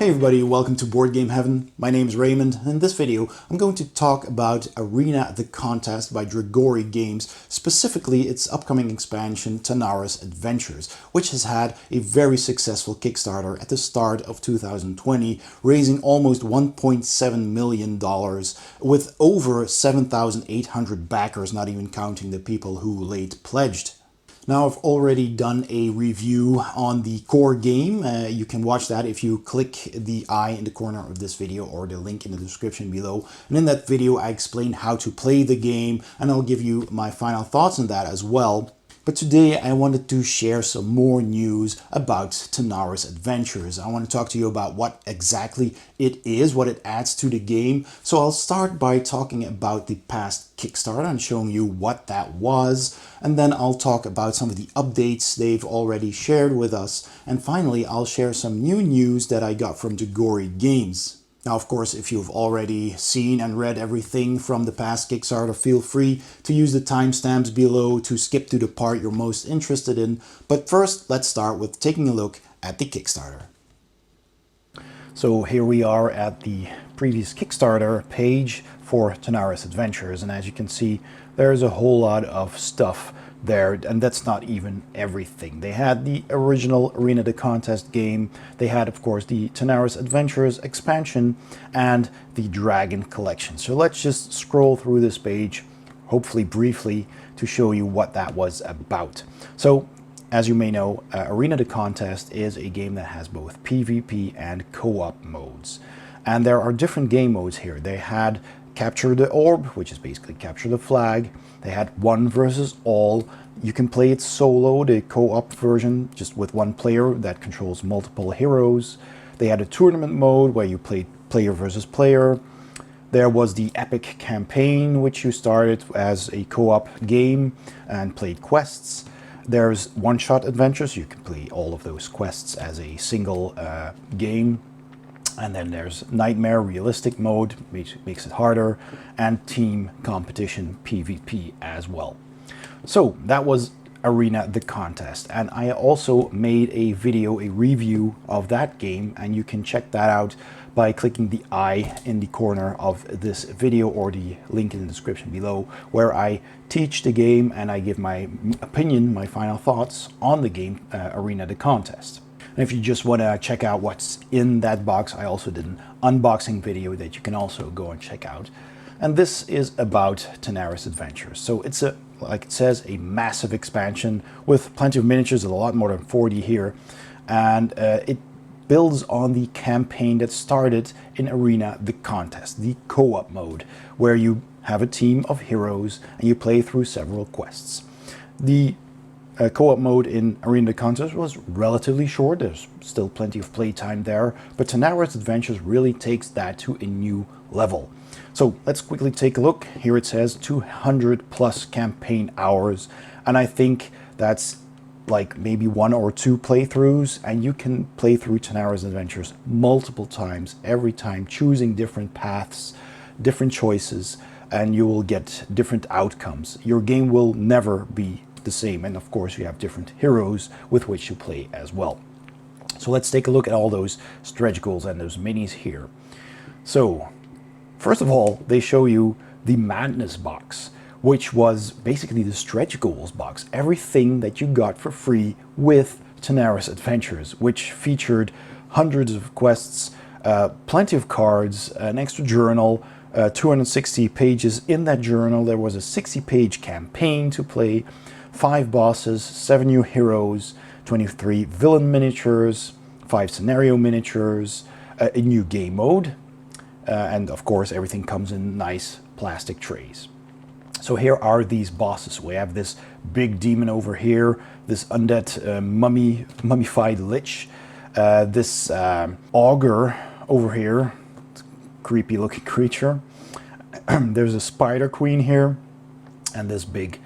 Hey everybody, welcome to Board Game Heaven. My name is Raymond, and in this video I'm going to talk about Arena the Contest by Dragori Games, specifically its upcoming expansion Tanares Adventures, which has had a very successful Kickstarter at the start of 2020, raising almost $1.7 million with over 7,800 backers, not even counting the people who late pledged. Now, I've already done a review on the core game. You can watch that if you click the I in the corner of this video or the link in the description below. And in that video, I explain how to play the game, and I'll give you my final thoughts on that as well. But today I wanted to share some more news about Tanares Adventures. I want to talk to you about what exactly it is, what it adds to the game. So I'll start by talking about the past Kickstarter and showing you what that was. And then I'll talk about some of the updates they've already shared with us. And finally, I'll share some new news that I got from Dragori Games. Now, of course, if you've already seen and read everything from the past Kickstarter, feel free to use the timestamps below to skip to the part you're most interested in. But first, let's start with taking a look at the Kickstarter. So here we are at the previous Kickstarter page for Tanares Adventures, and as you can see, there's a whole lot of stuff there, and that's not even everything. They had the original Arena the Contest game, they had of course the Tanares Adventures expansion, and the Dragon collection. So let's just scroll through this page, hopefully briefly, to show you what that was about. So as you may know, Arena the Contest is a game that has both PvP and co-op modes. And there are different game modes here. They had Capture the Orb, which is basically capture the flag. They had one versus all. You can play it solo, the co-op version, just with one player that controls multiple heroes. They had a tournament mode where you played player versus player. There was the Epic Campaign, which you started as a co-op game and played quests. There's one-shot adventures. You can play all of those quests as a single game. And then there's Nightmare Realistic mode, which makes it harder, and Team Competition PvP as well. So that was Arena the Contest, and I also made a video, a review of that game, and you can check that out by clicking the I in the corner of this video or the link in the description below, where I teach the game and I give my opinion, my final thoughts on the game Arena the Contest. And if you just want to check out what's in that box, I also did an unboxing video that you can also go and check out. And this is about Tanares Adventures. So it's a, like it says, a massive expansion with plenty of miniatures, a lot more than 40 here. And it builds on the campaign that started in Arena the Contest, the co-op mode, where you have a team of heroes and you play through several quests. The co-op mode in Arena the Contest was relatively short. There's still plenty of playtime there, but Tanares Adventures really takes that to a new level. So let's quickly take a look. Here it says 200 plus campaign hours, and I think that's like maybe 1 or 2 playthroughs, and you can play through Tanares Adventures multiple times, every time choosing different paths, different choices, and you will get different outcomes. Your game will never be the same, and of course you have different heroes with which you play as well. So let's take a look at all those stretch goals and those minis here. So first of all, they show you the Madness box, which was basically the stretch goals box, everything that you got for free with Tanares Adventures, which featured hundreds of quests, plenty of cards, an extra journal, 260 pages in that journal. There was a 60-page campaign to play, 5 bosses, 7 new heroes, 23 villain miniatures, 5 scenario miniatures, a new game mode, and of course everything comes in nice plastic trays. So here are these bosses. We have this big demon over here, this undead mummified lich, this augur over here, creepy looking creature. There's a spider queen here, and this big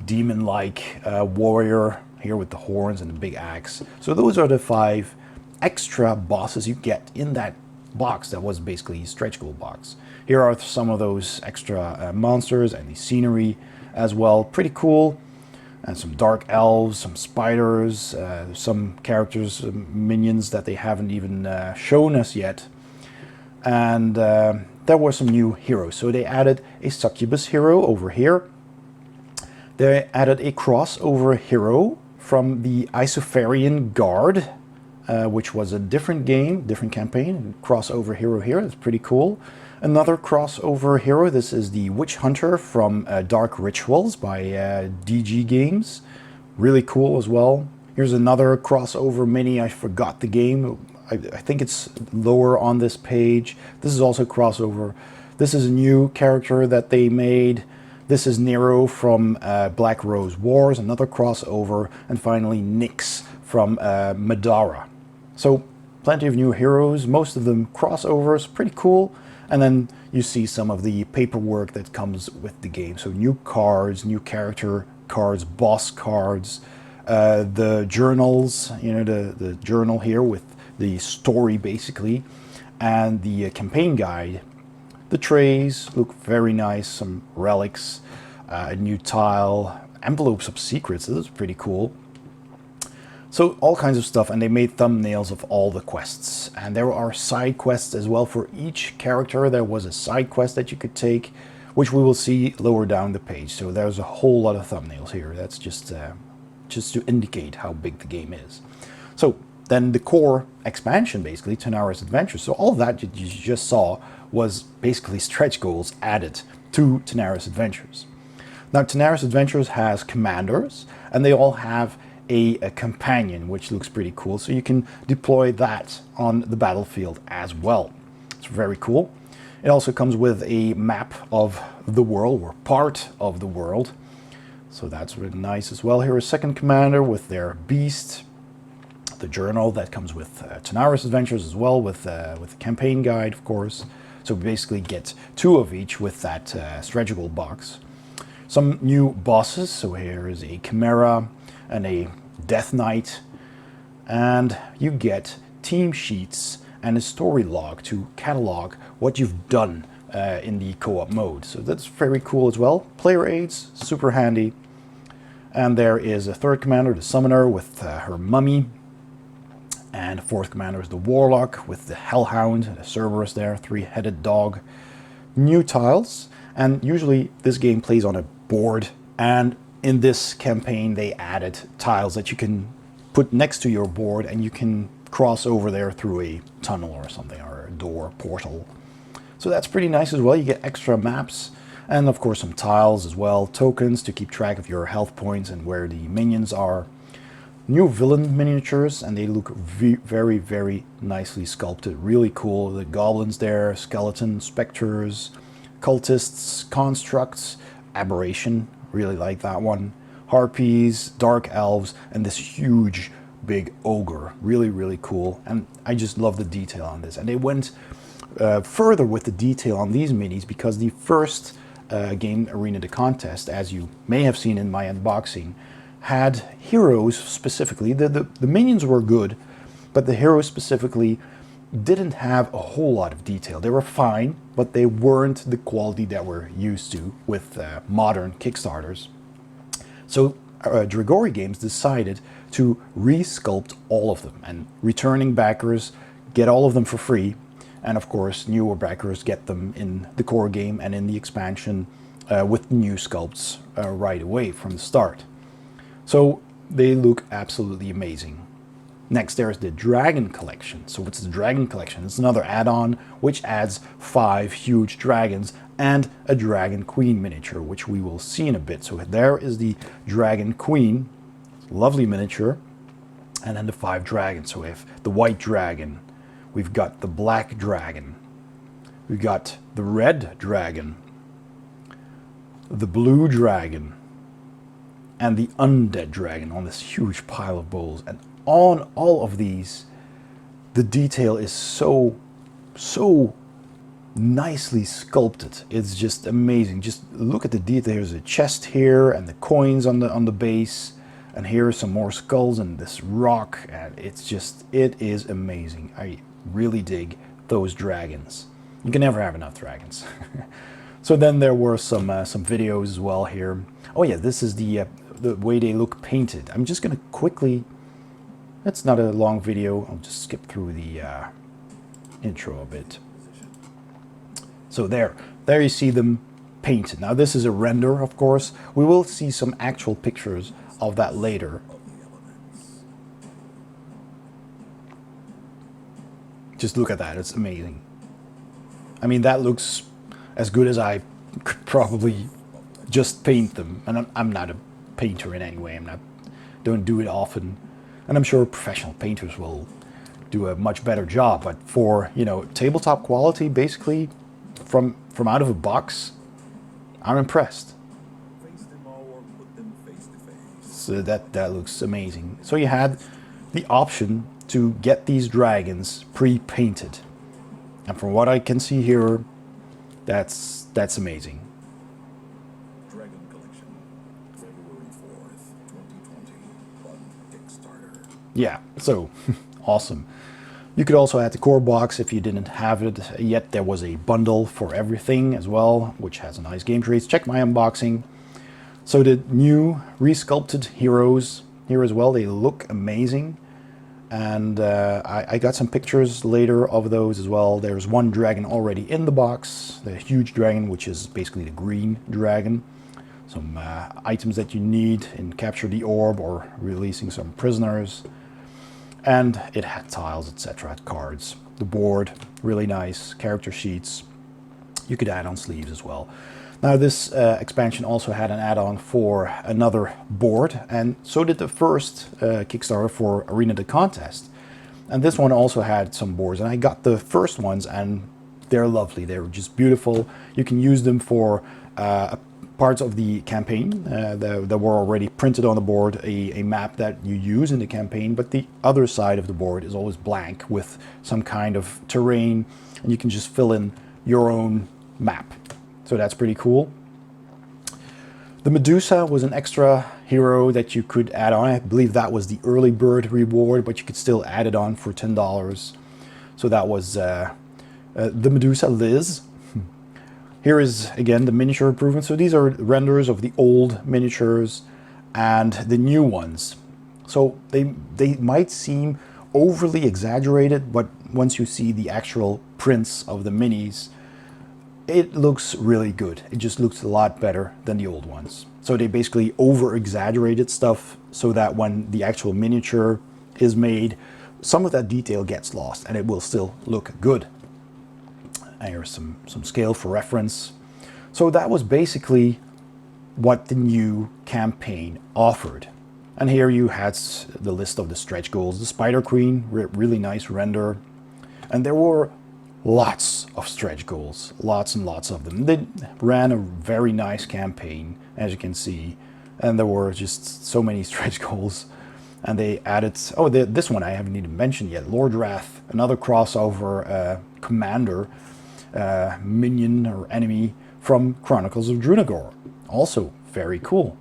demon-like warrior here with the horns and the big axe. So those are the 5 extra bosses you get in that box that was basically a stretch goal box. Here are some of those extra monsters and the scenery as well. Pretty cool. and some dark elves, some spiders, some characters, minions that they haven't even shown us yet. And there were some new heroes. So they added a succubus hero over here. They added a crossover hero from the Isofarian Guard, which was a different game, different campaign. Crossover hero here, that's pretty cool. Another crossover hero, this is the Witch Hunter from Dark Rituals by DG Games. Really cool as well. Here's another crossover mini, I forgot the game. I think it's lower on this page. This is also crossover. This is a new character that they made. This is Nero from Black Rose Wars, another crossover. And finally Nyx from Madara. So plenty of new heroes, most of them crossovers, pretty cool. And then you see some of the paperwork that comes with the game. So new cards, new character cards, boss cards, the journals, you know, the journal here with the story basically, and the campaign guide. The trays look very nice, some relics, a new tile, envelopes of secrets, this is pretty cool. So all kinds of stuff, and they made thumbnails of all the quests. And there are side quests as well for each character. There was a side quest that you could take, which we will see lower down the page. So there's a whole lot of thumbnails here. That's just to indicate how big the game is. So then the core expansion, basically, Tanares Adventures. So all of that you just saw was basically stretch goals added to Tanares Adventures. Now Tanares Adventures has commanders, and they all have a companion, which looks pretty cool. So you can deploy that on the battlefield as well. It's very cool. It also comes with a map of the world, or part of the world. So that's really nice as well. Here is second commander with their beast. The journal that comes with Tanares Adventures as well, with the campaign guide, of course. So we basically get 2 of each with that stretch goal box. Some new bosses. So here is a Chimera and a Death Knight, and you get team sheets and a story log to catalog what you've done in the co-op mode. So that's very cool as well. Player aids, super handy. And there is a third commander, the Summoner, with her mummy. And fourth commander is the Warlock with the Hellhound, the Cerberus there, 3-headed dog. New tiles, and usually this game plays on a board, and in this campaign they added tiles that you can put next to your board, and you can cross over there through a tunnel or something, or a door, portal. So that's pretty nice as well. You get extra maps, and of course some tiles as well, tokens to keep track of your health points and where the minions are. New villain miniatures, and they look very, very nicely sculpted. Really cool. The goblins there, skeleton, specters, cultists, constructs, aberration. Really like that one. Harpies, dark elves, and this huge big ogre. Really, really cool. And I just love the detail on this. And they went further with the detail on these minis because the first game, Arena the Contest, as you may have seen in my unboxing, had heroes specifically. The minions were good, but the heroes specifically didn't have a whole lot of detail. They were fine, but they weren't the quality that we're used to with modern Kickstarters. So Dragori Games decided to re-sculpt all of them, and returning backers get all of them for free, and of course newer backers get them in the core game and in the expansion with new sculpts right away from the start. So they look absolutely amazing. Next, there's the Dragon Collection. So what's the Dragon Collection? It's another add-on which adds 5 huge dragons and a Dragon Queen miniature, which we will see in a bit. So there is the Dragon Queen, lovely miniature, and then the 5 dragons. So we have the white dragon, we've got the black dragon, we've got the red dragon, the blue dragon, and the undead dragon on this huge pile of bowls. And on all of these, the detail is so nicely sculpted. It's just amazing. Just look at the detail. There's a chest here and the coins on the base, and here are some more skulls and this rock, and it is amazing. I really dig those dragons. You can never have enough dragons. So then there were some videos as well here. Oh yeah, this is the the way they look painted. I'm just gonna quickly, it's not a long video, I'll just skip through the intro a bit. So there you see them painted. Now this is a render, of course. We will see some actual pictures of that later. Just look at that, it's amazing. I mean, that looks as good as I could probably just paint them. And I'm not a painter in any way. Don't do it often. And I'm sure professional painters will do a much better job. But for, you know, tabletop quality, basically, from out of a box, I'm impressed. So that looks amazing. So you had the option to get these dragons pre-painted. And from what I can see here, that's amazing. Dragon Collection, February 4th, 2020, on Kickstarter. Yeah, so awesome. You could also add the core box if you didn't have it yet. There was a bundle for everything as well, which has a nice game trace. Check my unboxing. So the new resculpted heroes here as well, they look amazing. And I got some pictures later of those as well. There's one dragon already in the box, the huge dragon, which is basically the green dragon. Some items that you need in Capture the Orb or releasing some prisoners. And it had tiles, etc., cards. The board, really nice. Character sheets. You could add on sleeves as well. Now this expansion also had an add-on for another board, and so did the first Kickstarter for Arena the Contest. And this one also had some boards, and I got the first ones, and they're lovely. They're just beautiful. You can use them for parts of the campaign that were already printed on the board, a map that you use in the campaign, but the other side of the board is always blank with some kind of terrain, and you can just fill in your own map. So that's pretty cool. The Medusa was an extra hero that you could add on. I believe that was the early bird reward, but you could still add it on for $10. So that was the Medusa Liz. Here is, again, the miniature improvement. So these are renders of the old miniatures and the new ones. So they might seem overly exaggerated, but once you see the actual prints of the minis, it looks really good. It just looks a lot better than the old ones. So they basically over-exaggerated stuff so that when the actual miniature is made, some of that detail gets lost and it will still look good. And here's some scale for reference. So that was basically what the new campaign offered. And here you had the list of the stretch goals. The Spider Queen, really nice render. And there were lots of stretch goals, lots and lots of them. They ran a very nice campaign, as you can see, and there were just so many stretch goals. And they added, oh, this one I haven't even mentioned yet, Lord Wrath, another crossover commander, minion or enemy from Chronicles of Drunagor. Also very cool.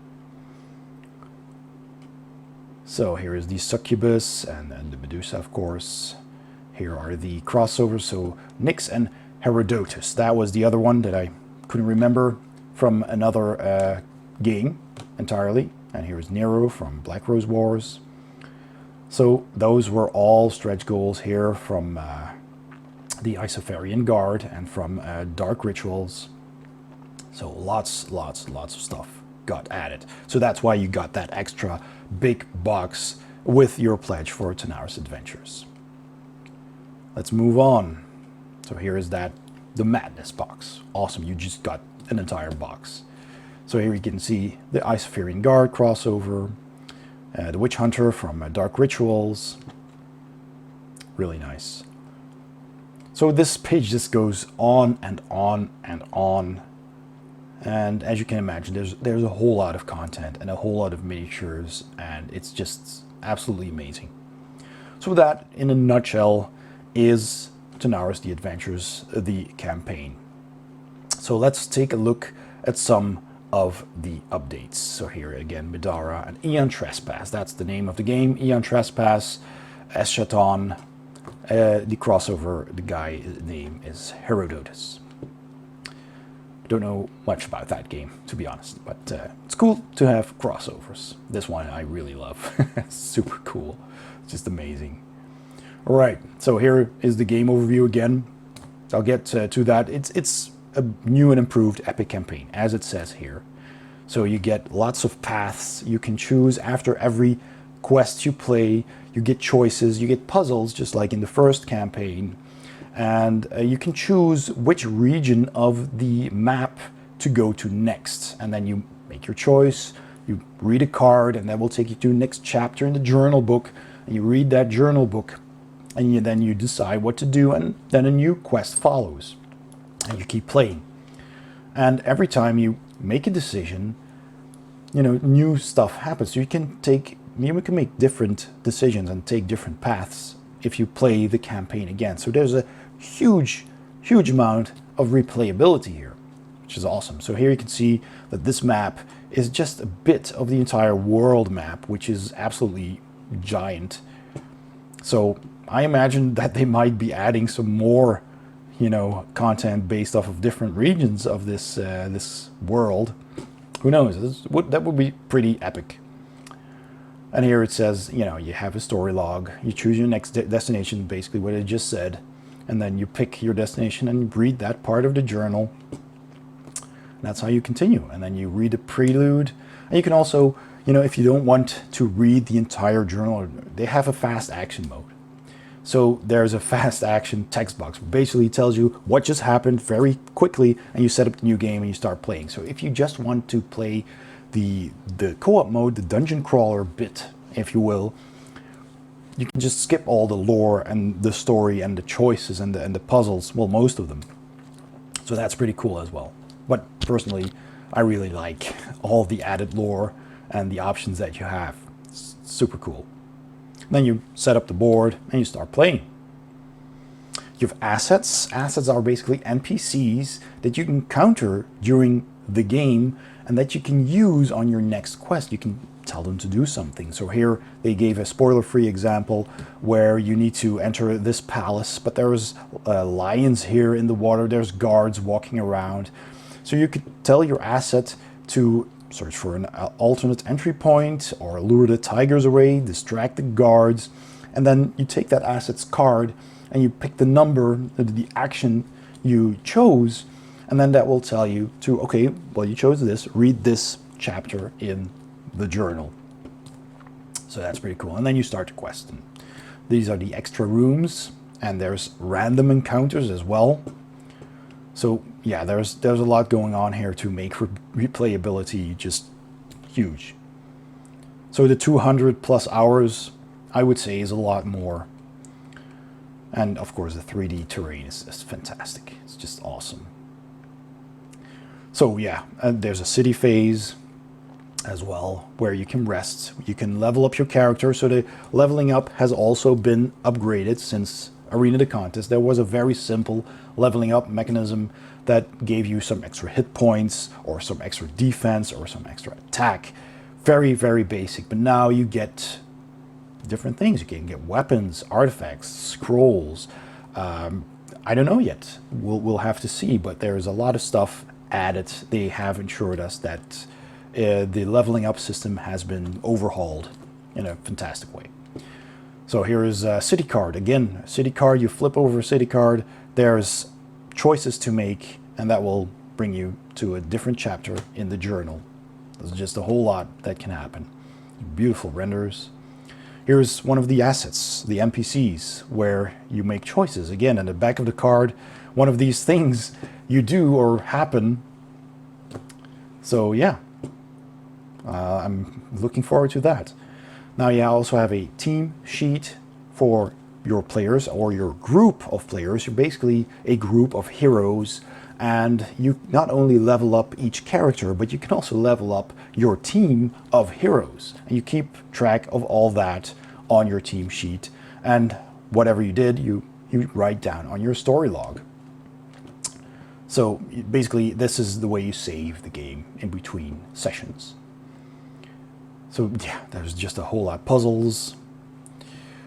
So here is the Succubus and the Medusa, of course. Here are the crossovers, so Nyx and Herodotus. That was the other one that I couldn't remember from another game entirely. And here's Nero from Black Rose Wars. So those were all stretch goals here from the Isofarian Guard and from Dark Rituals. So lots of stuff got added. So that's why you got that extra big box with your pledge for Tanares Adventures. Let's move on. So here is the Madness box. Awesome, you just got an entire box. So here you can see the Isofarian Guard crossover, the Witch Hunter from Dark Rituals. Really nice. So this page just goes on and on and on. And as you can imagine, there's a whole lot of content and a whole lot of miniatures, and it's just absolutely amazing. So that, in a nutshell, is Tanares the Adventures, the campaign. So let's take a look at some of the updates. So here again, Midara and Aeon Trespass. That's the name of the game. Aeon Trespass, Eschaton. The crossover, the guy name is Herodotus. Don't know much about that game, to be honest, but it's cool to have crossovers. This one I really love. Super cool. Just amazing. All right, so here is the game overview again. I'll get to that. It's a new and improved epic campaign, as it says here. So you get lots of paths you can choose after every quest you play. You get choices, you get puzzles, just like in the first campaign. And you can choose which region of the map to go to next. And then you make your choice, you read a card, and that will take you to the next chapter in the journal book. And you read that journal book, and then you decide what to do, and then a new quest follows. And you keep playing. And every time you make a decision, new stuff happens. So you can make different decisions and take different paths if you play the campaign again. So there's a huge amount of replayability here, which is awesome. So here you can see that this map is just a bit of the entire world map, which is absolutely giant. So I imagine that they might be adding some more, content based off of different regions of this world. Who knows? That would be pretty epic. And here it says, you have a story log. You choose your next destination, basically what I just said. And then you pick your destination and read that part of the journal. And that's how you continue. And then you read the prelude. And you can also, if you don't want to read the entire journal, they have a fast action mode. So there's a fast action text box. Basically tells you what just happened very quickly, and you set up the new game and you start playing. So if you just want to play the co-op mode, the dungeon crawler bit, if you will, you can just skip all the lore and the story and the choices and the puzzles, well, most of them. So that's pretty cool as well. But personally, I really like all the added lore and the options that you have. It's super cool. Then you set up the board and you start playing. You have assets. Assets are basically NPCs that you can encounter during the game and that you can use on your next quest. You can tell them to do something. So here they gave a spoiler-free example where you need to enter this palace, but there's lions here in the water. There's guards walking around. So you could tell your asset to search for an alternate entry point or lure the tigers away, distract the guards, and then you take that asset's card and you pick the number, the action you chose, and then that will tell you to, okay, well, you chose this, read this chapter in the journal. So that's pretty cool. And then you start the quest. And these are the extra rooms, and there's random encounters as well. So yeah, there's a lot going on here to make replayability just huge. So the 200 plus hours, I would say, is a lot more. And of course the 3D terrain is fantastic. It's just awesome. So yeah, there's a city phase as well, where you can rest. You can level up your character. So the leveling up has also been upgraded since Arena the Contest. There was a very simple leveling up mechanism that gave you some extra hit points or some extra defense or some extra attack. Very, very basic. But now you get different things. You can get weapons, artifacts, scrolls. I don't know yet. We'll have to see. But there's a lot of stuff added. They have ensured us that the leveling up system has been overhauled in a fantastic way. So here is a city card. Again, a city card, you flip over a city card, there's choices to make, and that will bring you to a different chapter in the journal. There's just a whole lot that can happen. Beautiful renders. Here's one of the assets, the NPCs, where you make choices. Again, in the back of the card, one of these things you do or happen. So yeah, I'm looking forward to that. Now you also have a team sheet for your players or your group of players. You're basically a group of heroes, and you not only level up each character, but you can also level up your team of heroes. And you keep track of all that on your team sheet, and whatever you did, you write down on your story log. So basically, this is the way you save the game in between sessions. So yeah, there's just a whole lot of puzzles.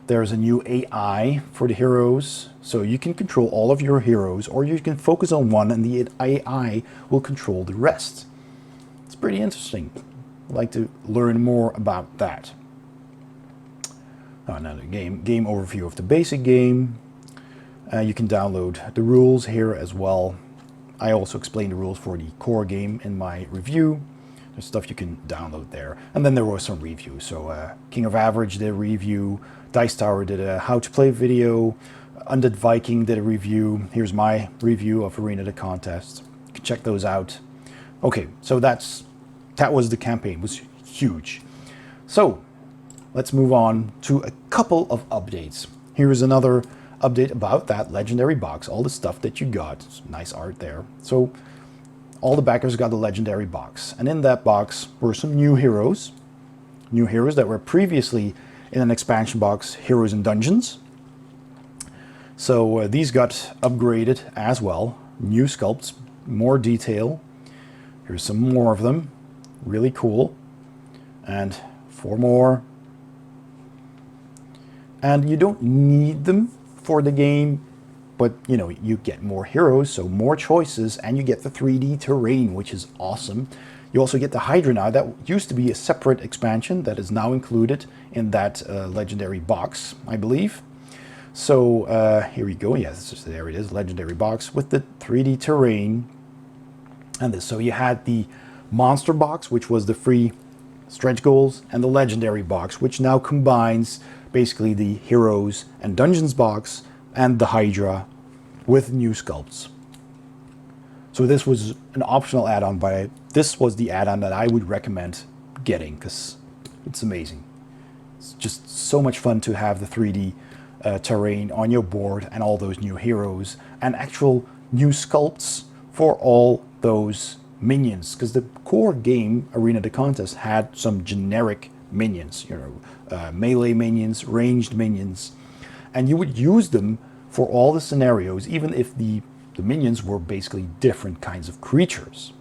There's a new AI for the heroes, so you can control all of your heroes, or you can focus on one and the AI will control the rest. It's pretty interesting. I'd like to learn more about that. Another game overview of the basic game. You can download the rules here as well. I also explained the rules for the core game in my review. There's stuff you can download there. And then there was some reviews. So King of Average did a review. Dice Tower did a how to play video. Undead Viking did a review. Here's my review of Arena the Contest. You can check those out. Okay, so that was the campaign. It was huge. So let's move on to a couple of updates. Here's another update about that legendary box. All the stuff that you got. Nice art there. So all the backers got the legendary box. And in that box were some new heroes. New heroes that were previously in an expansion box, Heroes and Dungeons. So these got upgraded as well. New sculpts, more detail. Here's some more of them. Really cool. And 4 more. And you don't need them for the game, but you know, you get more heroes, so more choices, and you get the 3D terrain, which is awesome. You also get the Hydra now. That used to be a separate expansion that is now included in that legendary box, I believe. So here we go. Yes, there it is, legendary box with the 3D terrain. And this, so you had the monster box, which was the free stretch goals, and the legendary box, which now combines basically the Heroes and Dungeons box and the Hydra with new sculpts. So this was an optional add-on, but this was the add-on that I would recommend getting because it's amazing. It's just so much fun to have the 3D terrain on your board and all those new heroes and actual new sculpts for all those minions, because the core game Arena the Contest had some generic minions, you know, melee minions, ranged minions, and you would use them for all the scenarios, even if the minions were basically different kinds of creatures.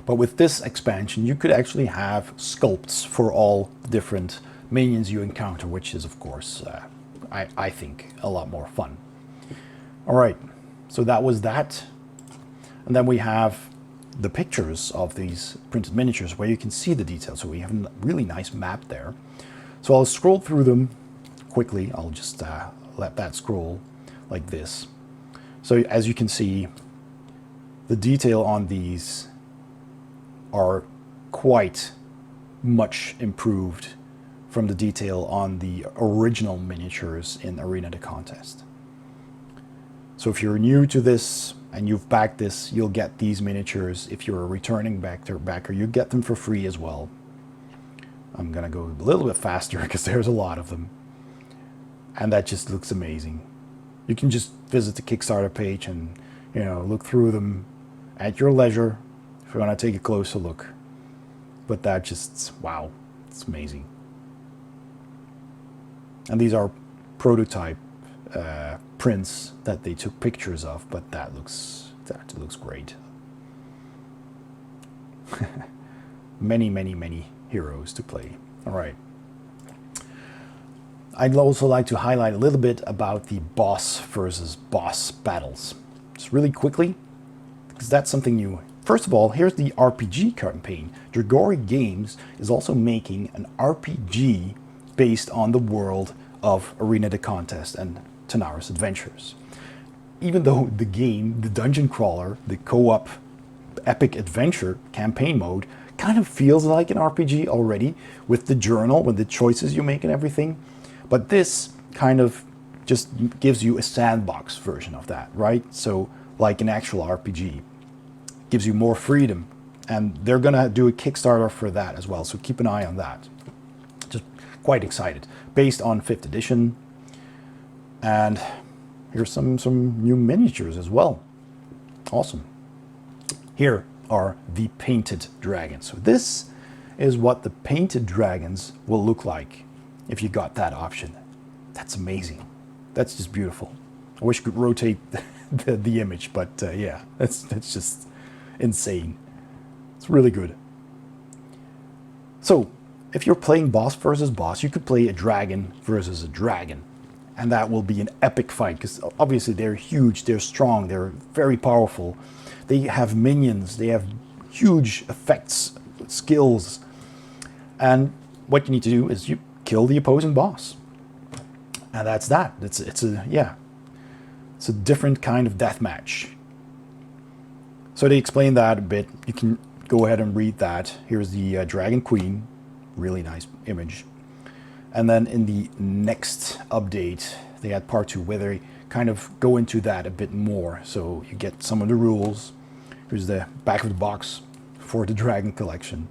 But with this expansion, you could actually have sculpts for all different minions you encounter, which is, of course, I think, a lot more fun. All right, so that was that. And then we have the pictures of these printed miniatures where you can see the details. So we have a really nice map there. So I'll scroll through them quickly. I'll just let that scroll like this. So as you can see, the detail on these are quite much improved from the detail on the original miniatures in Arena the Contest. So if you're new to this and you've backed this, you'll get these miniatures. If you're a returning backer, you get them for free as well. I'm gonna go a little bit faster because there's a lot of them. And that just looks amazing. You can just visit the Kickstarter page and, you know, look through them at your leisure if you want to take a closer look. But that just, wow, it's amazing. And these are prototype prints that they took pictures of, but that looks great. Many heroes to play. All right. I'd also like to highlight a little bit about the boss versus boss battles. Just really quickly, because that's something new. First of all, here's the RPG campaign. Dragori Games is also making an RPG based on the world of Arena the Contest and Tanares Adventures. Even though the game, the dungeon crawler, the co-op epic adventure campaign mode kind of feels like an RPG already with the journal, with the choices you make and everything. But this kind of just gives you a sandbox version of that, right? So like an actual RPG. Gives you more freedom. And they're going to do a Kickstarter for that as well. So keep an eye on that. Just quite excited. Based on 5th edition. And here's some new miniatures as well. Awesome. Here are the painted dragons. So this is what the painted dragons will look like if you got that option. That's amazing. That's just beautiful. I wish I could rotate the image, but yeah, that's just insane. It's really good. So if you're playing boss versus boss, you could play a dragon versus a dragon. And that will be an epic fight, because obviously they're huge, they're strong, they're very powerful. They have minions, they have huge effects, skills. And what you need to do is you kill the opposing boss. And that's that. It's a different kind of deathmatch. So they explain that a bit. You can go ahead and read that. Here's the Dragon Queen. Really nice image. And then in the next update, they had part 2 where they kind of go into that a bit more. So you get some of the rules. Here's the back of the box for the Dragon collection.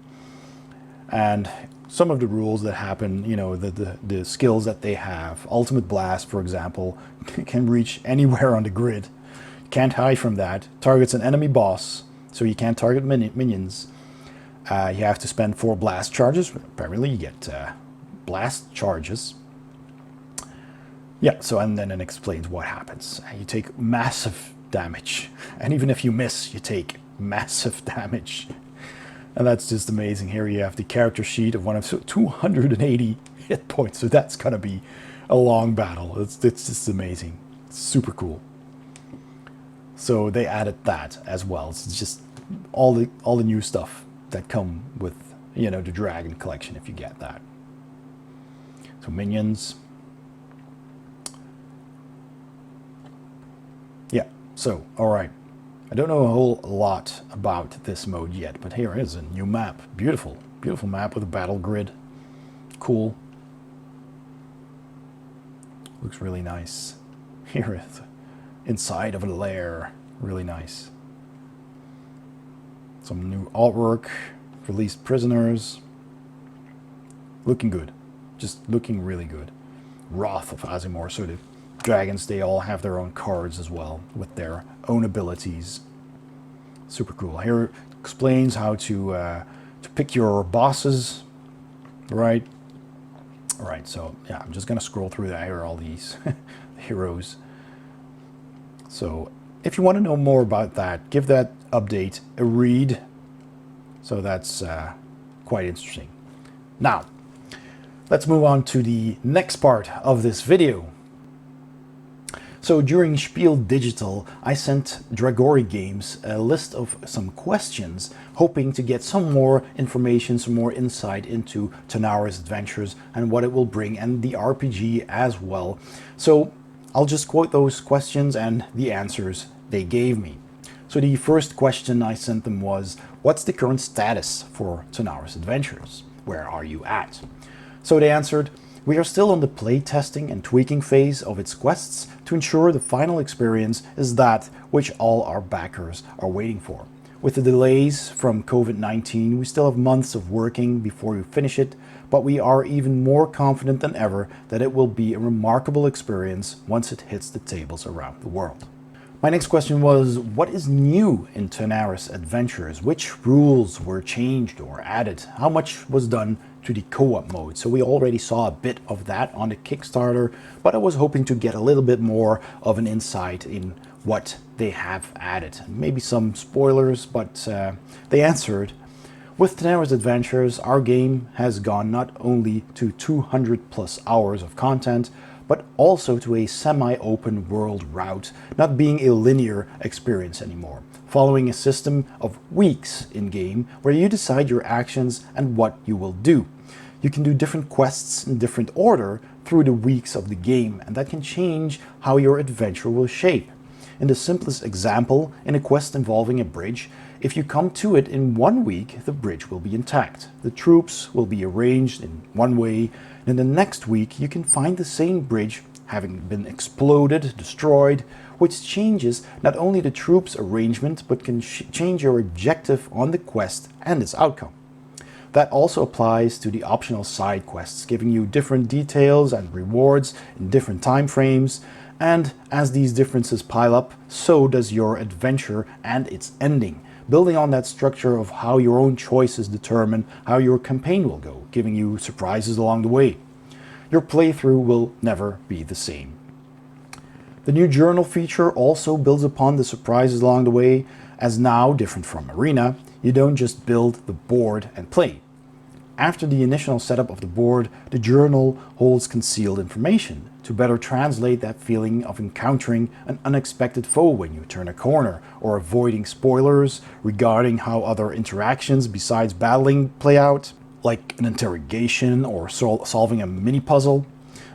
And some of the rules that happen, you know, the skills that they have. Ultimate Blast, for example, can reach anywhere on the grid. Can't hide from that. Targets an enemy boss, so you can't target minions. You have to spend 4 blast charges. Apparently you get blast charges. Yeah, so and then it explains what happens. You take massive damage. And even if you miss, you take massive damage. And that's just amazing. Here you have the character sheet of one of 280 hit points. So that's going to be a long battle. It's just amazing. It's super cool. So they added that as well. It's just all the new stuff that come with, you know, the Dragon collection, if you get that. So minions. Yeah, so, all right. I don't know a whole lot about this mode yet, but here is a new map. Beautiful, beautiful map with a battle grid. Cool. Looks really nice. Here is inside of a lair. Really nice. Some new artwork. Released prisoners. Looking good. Just looking really good. Wrath of Azimor. So the dragons, they all have their own cards as well with their own abilities. Super cool. Here it explains how to pick your bosses. Right. All right. So yeah, I'm just gonna scroll through that. Here are all these heroes. So if you want to know more about that, give that update a read. So that's quite interesting. Now, let's move on to the next part of this video. So during Spiel Digital, I sent Dragori Games a list of some questions, hoping to get some more information, some more insight into Tanares Adventures and what it will bring, and the RPG as well. So I'll just quote those questions and the answers they gave me. So the first question I sent them was, what's the current status for Tanares Adventures? Where are you at? So they answered, we are still on the play testing and tweaking phase of its quests to ensure the final experience is that which all our backers are waiting for. With the delays from COVID-19, we still have months of working before we finish it, but we are even more confident than ever that it will be a remarkable experience once it hits the tables around the world. My next question was, what is new in Tanares Adventures? Which rules were changed or added? How much was done to the co-op mode? So we already saw a bit of that on the Kickstarter, but I was hoping to get a little bit more of an insight in what they have added. Maybe some spoilers, but they answered, with Tanares Adventures, our game has gone not only to 200 plus hours of content, but also to a semi-open world route, not being a linear experience anymore, following a system of weeks in-game where you decide your actions and what you will do. You can do different quests in different order through the weeks of the game, and that can change how your adventure will shape. In the simplest example, in a quest involving a bridge, if you come to it in 1 week, the bridge will be intact. The troops will be arranged in one way, and in the next week you can find the same bridge having been exploded, destroyed, which changes not only the troops' arrangement, but can change your objective on the quest and its outcome. That also applies to the optional side quests, giving you different details and rewards in different time frames. And as these differences pile up, so does your adventure and its ending, building on that structure of how your own choices determine how your campaign will go, giving you surprises along the way. Your playthrough will never be the same. The new journal feature also builds upon the surprises along the way, as now, different from Arena, you don't just build the board and play. After the initial setup of the board, the journal holds concealed information to better translate that feeling of encountering an unexpected foe when you turn a corner, or avoiding spoilers regarding how other interactions besides battling play out, like an interrogation or solving a mini puzzle.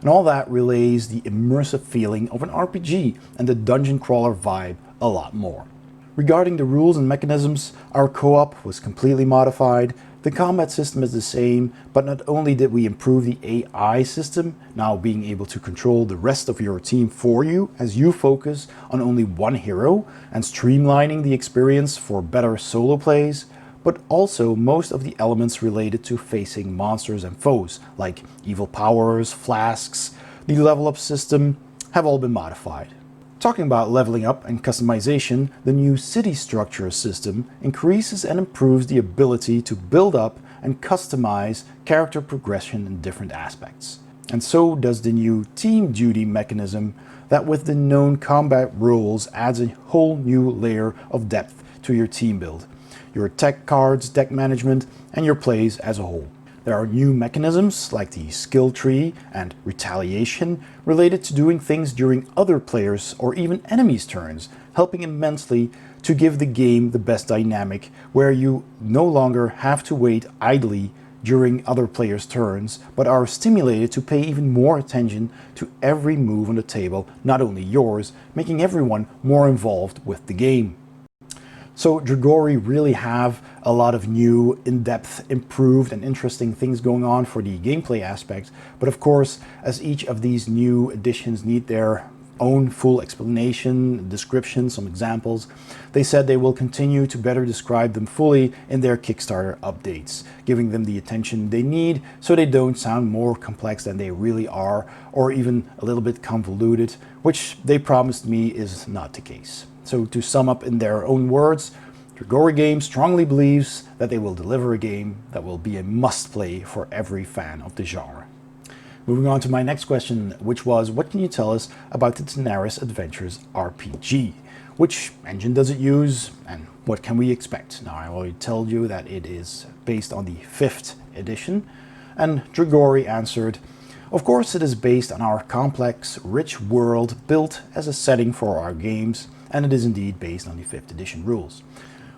And all that relays the immersive feeling of an RPG and the dungeon crawler vibe a lot more. Regarding the rules and mechanisms, our co-op was completely modified. The combat system is the same, but not only did we improve the AI system, now being able to control the rest of your team for you as you focus on only one hero and streamlining the experience for better solo plays, but also most of the elements related to facing monsters and foes, like evil powers, flasks, the level up system, have all been modified. Talking about leveling up and customization, the new city structure system increases and improves the ability to build up and customize character progression in different aspects. And so does the new team duty mechanism that, with the known combat rules, adds a whole new layer of depth to your team build, your tech cards, deck management, and your plays as a whole. There are new mechanisms like the skill tree and retaliation related to doing things during other players' or even enemies' turns, helping immensely to give the game the best dynamic, where you no longer have to wait idly during other players' turns, but are stimulated to pay even more attention to every move on the table, not only yours, making everyone more involved with the game. So Dragori really have a lot of new, in-depth, improved and interesting things going on for the gameplay aspect. But of course, as each of these new additions need their own full explanation, description, some examples, they said they will continue to better describe them fully in their Kickstarter updates, giving them the attention they need so they don't sound more complex than they really are, or even a little bit convoluted, which they promised me is not the case. So to sum up in their own words, Dragori Games strongly believes that they will deliver a game that will be a must-play for every fan of the genre. Moving on to my next question, which was, what can you tell us about the Tanares Adventures RPG? Which engine does it use, and what can we expect? Now, I already told you that it is based on the 5th edition, and Dragori answered, of course it is based on our complex, rich world built as a setting for our games, and it is indeed based on the 5th edition rules.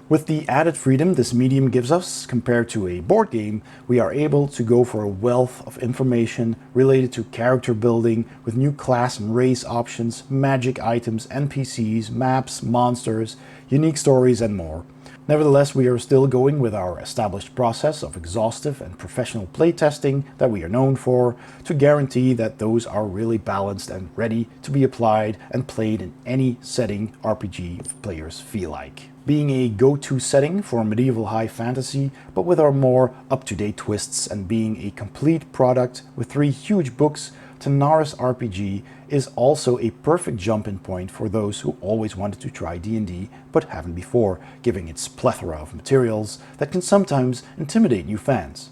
With the added freedom this medium gives us compared to a board game, we are able to go for a wealth of information related to character building with new class and race options, magic items, NPCs, maps, monsters, unique stories, and more. Nevertheless, we are still going with our established process of exhaustive and professional playtesting that we are known for to guarantee that those are really balanced and ready to be applied and played in any setting RPG players feel like. Being a go-to setting for medieval high fantasy, but with our more up-to-date twists, and being a complete product with 3 huge books, Tanares RPG is also a perfect jumping point for those who always wanted to try D&D but haven't before, giving its plethora of materials that can sometimes intimidate new fans.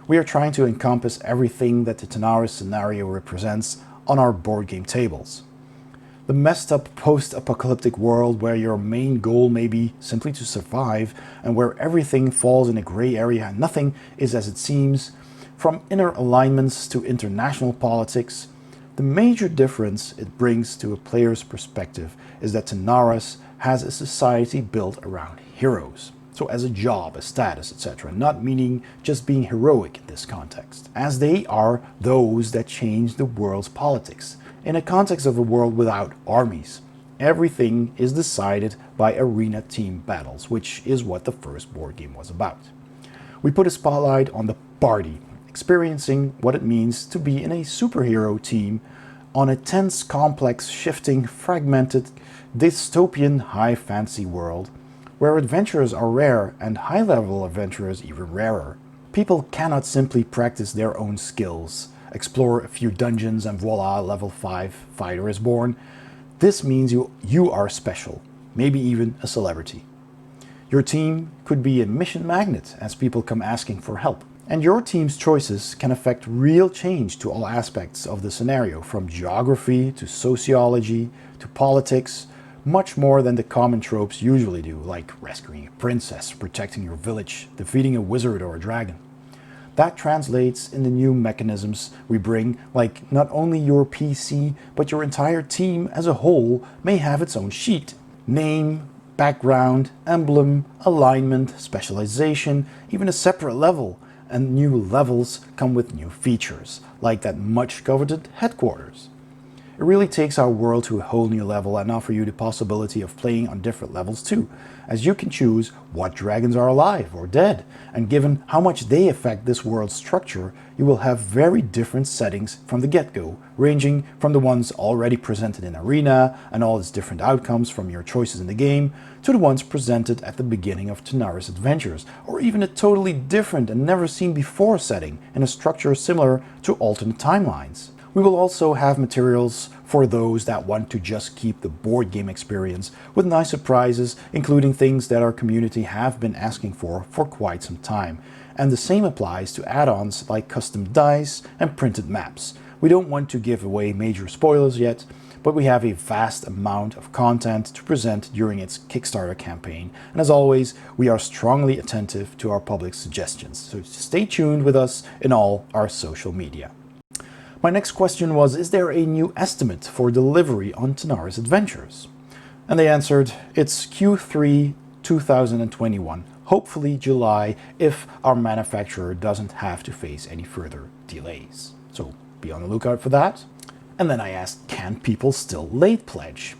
We are trying to encompass everything that the Tanares scenario represents on our board game tables. The messed up post-apocalyptic world where your main goal may be simply to survive, and where everything falls in a gray area and nothing is as it seems, from inner alignments to international politics. The major difference it brings to a player's perspective is that Tanares has a society built around heroes. So as a job, a status, etc., not meaning just being heroic in this context, as they are those that change the world's politics. In a context of a world without armies, everything is decided by arena team battles, which is what the first board game was about. We put a spotlight on the party, experiencing what it means to be in a superhero team on a tense, complex, shifting, fragmented, dystopian high fantasy world where adventurers are rare and high-level adventurers even rarer. People cannot simply practice their own skills, explore a few dungeons and voila, level 5 fighter is born. This means you are special, maybe even a celebrity. Your team could be a mission magnet as people come asking for help. And your team's choices can affect real change to all aspects of the scenario, from geography to sociology to politics, much more than the common tropes usually do, like rescuing a princess, protecting your village, defeating a wizard or a dragon. That translates in the new mechanisms we bring, like not only your PC, but your entire team as a whole may have its own sheet. Name, background, emblem, alignment, specialization, even a separate level. And new levels come with new features, like that much coveted headquarters. It really takes our world to a whole new level and offer you the possibility of playing on different levels too, as you can choose what dragons are alive or dead, and given how much they affect this world's structure, you will have very different settings from the get-go, ranging from the ones already presented in Arena and all its different outcomes from your choices in the game, to the ones presented at the beginning of Tanares Adventures, or even a totally different and never seen before setting in a structure similar to alternate timelines. We will also have materials for those that want to just keep the board game experience, with nice surprises, including things that our community have been asking for quite some time. And the same applies to add-ons like custom dice and printed maps. We don't want to give away major spoilers yet, but we have a vast amount of content to present during its Kickstarter campaign. And as always, we are strongly attentive to our public suggestions, so stay tuned with us in all our social media. My next question was, is there a new estimate for delivery on Tanares Adventures? And they answered, it's Q3 2021, hopefully July, if our manufacturer doesn't have to face any further delays. So be on the lookout for that. And then I asked, can people still late pledge?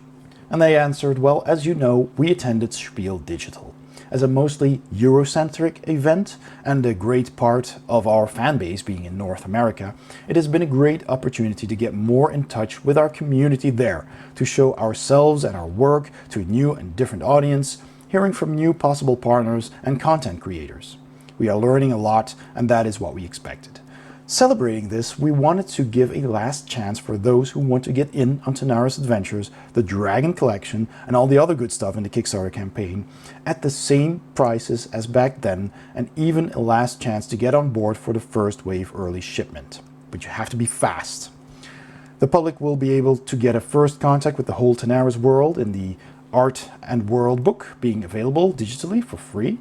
And they answered, well, as you know, we attended Spiel Digital. As a mostly Eurocentric event and a great part of our fan base being in North America, it has been a great opportunity to get more in touch with our community there, to show ourselves and our work to a new and different audience, hearing from new possible partners and content creators. We are learning a lot, and that is what we expected. Celebrating this, we wanted to give a last chance for those who want to get in on Tanares Adventures, the Dragon Collection, and all the other good stuff in the Kickstarter campaign at the same prices as back then, and even a last chance to get on board for the first wave early shipment. But you have to be fast. The public will be able to get a first contact with the whole Tanares world in the Art and World book being available digitally for free.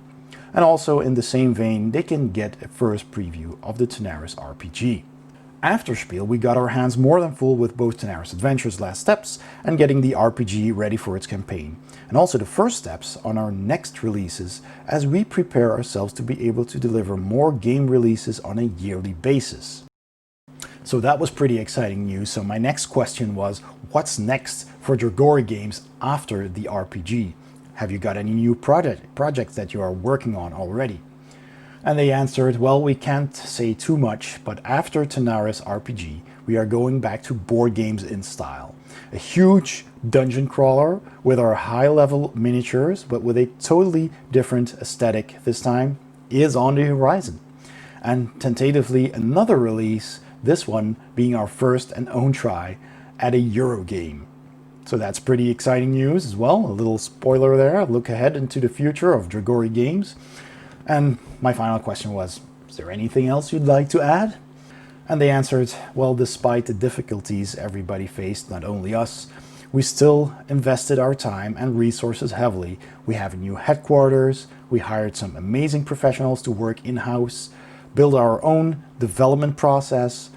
And also in the same vein, they can get a first preview of the Tanares RPG. After Spiel, we got our hands more than full with both Tanares Adventures Last Steps and getting the RPG ready for its campaign, and also the first steps on our next releases as we prepare ourselves to be able to deliver more game releases on a yearly basis. So that was pretty exciting news. So my next question was, what's next for Dragori Games after the RPG? Have you got any new projects that you are working on already? And they answered, well, we can't say too much, but after Tanares RPG, we are going back to board games in style. A huge dungeon crawler with our high-level miniatures, but with a totally different aesthetic this time, is on the horizon. And tentatively another release, this one being our first and own try at a Euro game. So that's pretty exciting news as well. A little spoiler there, a look ahead into the future of Dragori Games. And my final question was, is there anything else you'd like to add? And they answered, well, despite the difficulties everybody faced, not only us, we still invested our time and resources heavily. We have a new headquarters, we hired some amazing professionals to work in-house, build our own development process,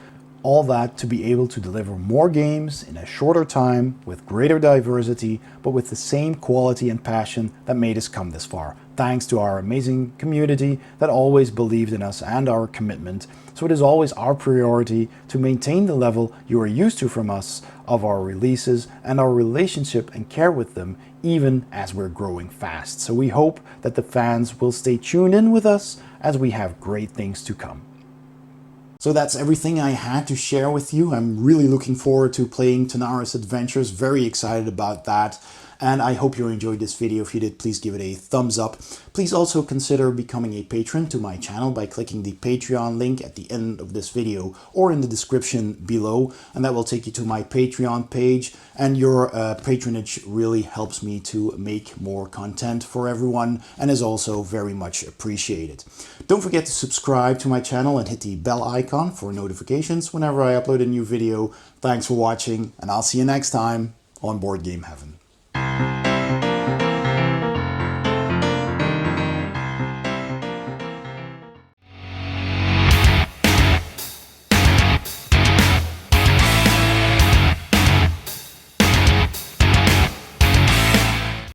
all that to be able to deliver more games in a shorter time with greater diversity, but with the same quality and passion that made us come this far, thanks to our amazing community that always believed in us and our commitment. So it is always our priority to maintain the level you are used to from us of our releases and our relationship and care with them, even as we're growing fast. So we hope that the fans will stay tuned in with us as we have great things to come. So that's everything I had to share with you. I'm really looking forward to playing Tanares Adventures, very excited about that. And I hope you enjoyed this video. If you did, please give it a thumbs up. Please also consider becoming a patron to my channel by clicking the Patreon link at the end of this video or in the description below, and that will take you to my Patreon page. And your patronage really helps me to make more content for everyone and is also very much appreciated. Don't forget to subscribe to my channel and hit the bell icon for notifications whenever I upload a new video. Thanks for watching, and I'll see you next time on Board Game Heaven.